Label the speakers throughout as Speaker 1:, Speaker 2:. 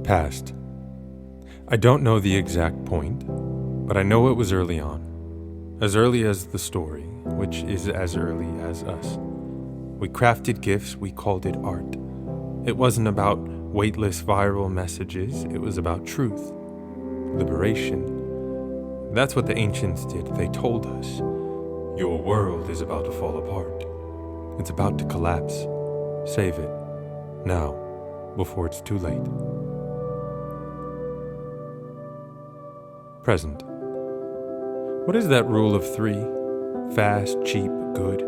Speaker 1: Past. I don't know the exact point, but I know it was early on. As early as the story, which is as early as us. We crafted gifts, we called it art. It wasn't about weightless viral messages, it was about truth. Liberation. That's what the ancients did. They told us, your world is about to fall apart. It's about to collapse. Save it. Now, before it's too late. Present. What is that rule of 3? Fast, cheap, good.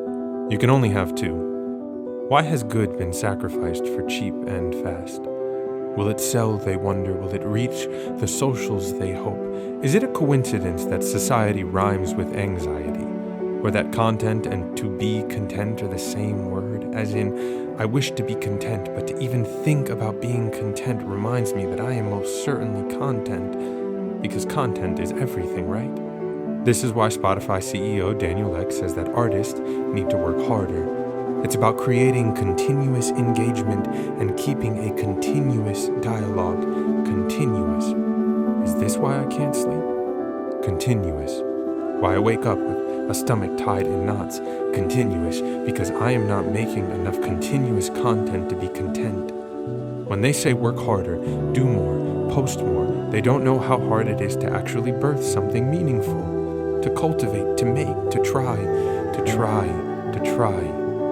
Speaker 1: You can only have 2. Why has good been sacrificed for cheap and fast? Will it sell, they wonder? Will it reach the socials, they hope? Is it a coincidence that society rhymes with anxiety? Or that content and to be content are the same word? As in, I wish to be content, but to even think about being content reminds me that I am most certainly content, because content is everything, right? This is why Spotify CEO Daniel Ek says that artists need to work harder. It's about creating continuous engagement and keeping a continuous dialogue. Continuous. Is this why I can't sleep? Continuous. Why I wake up with a stomach tied in knots. Continuous. Because I am not making enough continuous content to be content. When they say work harder, do more, post more, they don't know how hard it is to actually birth something meaningful. To cultivate, to make, to try,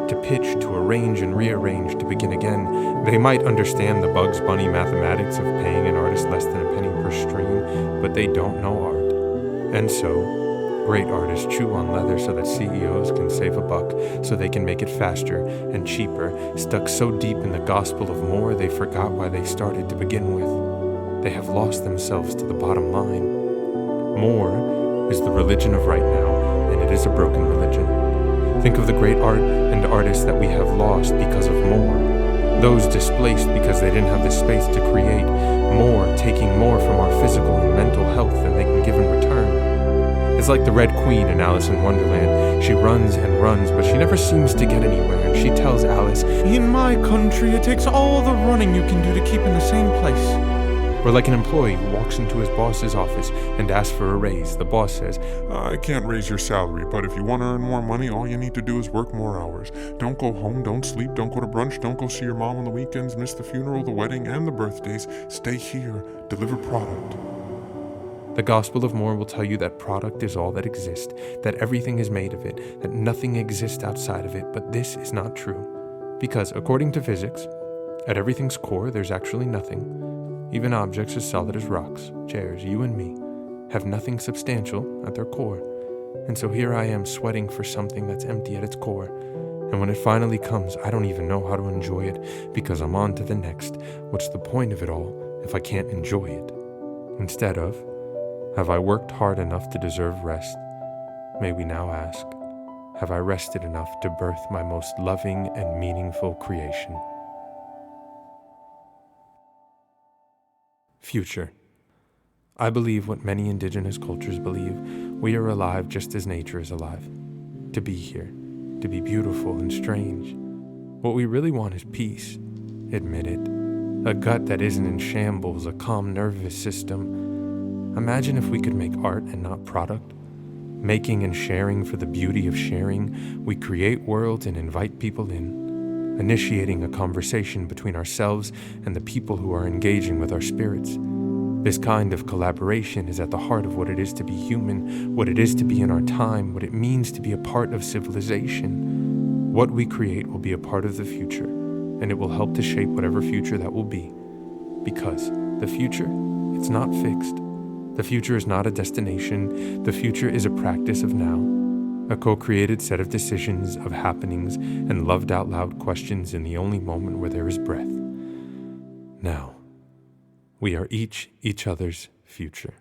Speaker 1: to pitch, to arrange and rearrange, to begin again. They might understand the Bugs Bunny mathematics of paying an artist less than a penny per stream, but they don't know art. And so, great artists chew on leather so that CEOs can save a buck, so they can make it faster and cheaper, stuck so deep in the gospel of more they forgot why they started to begin with. They have lost themselves to the bottom line. More is the religion of right now, and it is a broken religion. Think of the great art and artists that we have lost because of more. Those displaced because they didn't have the space to create more, taking more from our physical and mental health than they can give in return. It's like the Red Queen in Alice in Wonderland. She runs and runs, but she never seems to get anywhere, and she tells Alice, "In my country, it takes all the running you can do to keep in the same place." Or like an employee who walks into his boss's office and asks for a raise. The boss says,
Speaker 2: I can't raise your salary, but if you want to earn more money, all you need to do is work more hours. Don't go home, don't sleep, don't go to brunch, don't go see your mom on the weekends, miss the funeral, the wedding, and the birthdays. Stay here, deliver product.
Speaker 1: The gospel of more will tell you that product is all that exists, that everything is made of it, that nothing exists outside of it, but this is not true. Because according to physics, at everything's core, there's actually nothing. Even objects as solid as rocks, chairs, you and me, have nothing substantial at their core. And so here I am sweating for something that's empty at its core. And when it finally comes, I don't even know how to enjoy it because I'm on to the next. What's the point of it all if I can't enjoy it? Instead of, have I worked hard enough to deserve rest? May we now ask, have I rested enough to birth my most loving and meaningful creation? Future. I believe what many indigenous cultures believe. We are alive just as nature is alive. To be here, to be beautiful and strange. What we really want is peace. Admit it. A gut that isn't in shambles, a calm nervous system. Imagine if we could make art and not product. Making and sharing for the beauty of sharing, we create worlds and invite people in. Initiating a conversation between ourselves and the people who are engaging with our spirits. This kind of collaboration is at the heart of what it is to be human, what it is to be in our time, what it means to be a part of civilization. What we create will be a part of the future, and it will help to shape whatever future that will be. Because the future, it's not fixed. The future is not a destination. The future is a practice of now. A co-created set of decisions, of happenings, and loved out loud questions in the only moment where there is breath. Now, we are each other's future.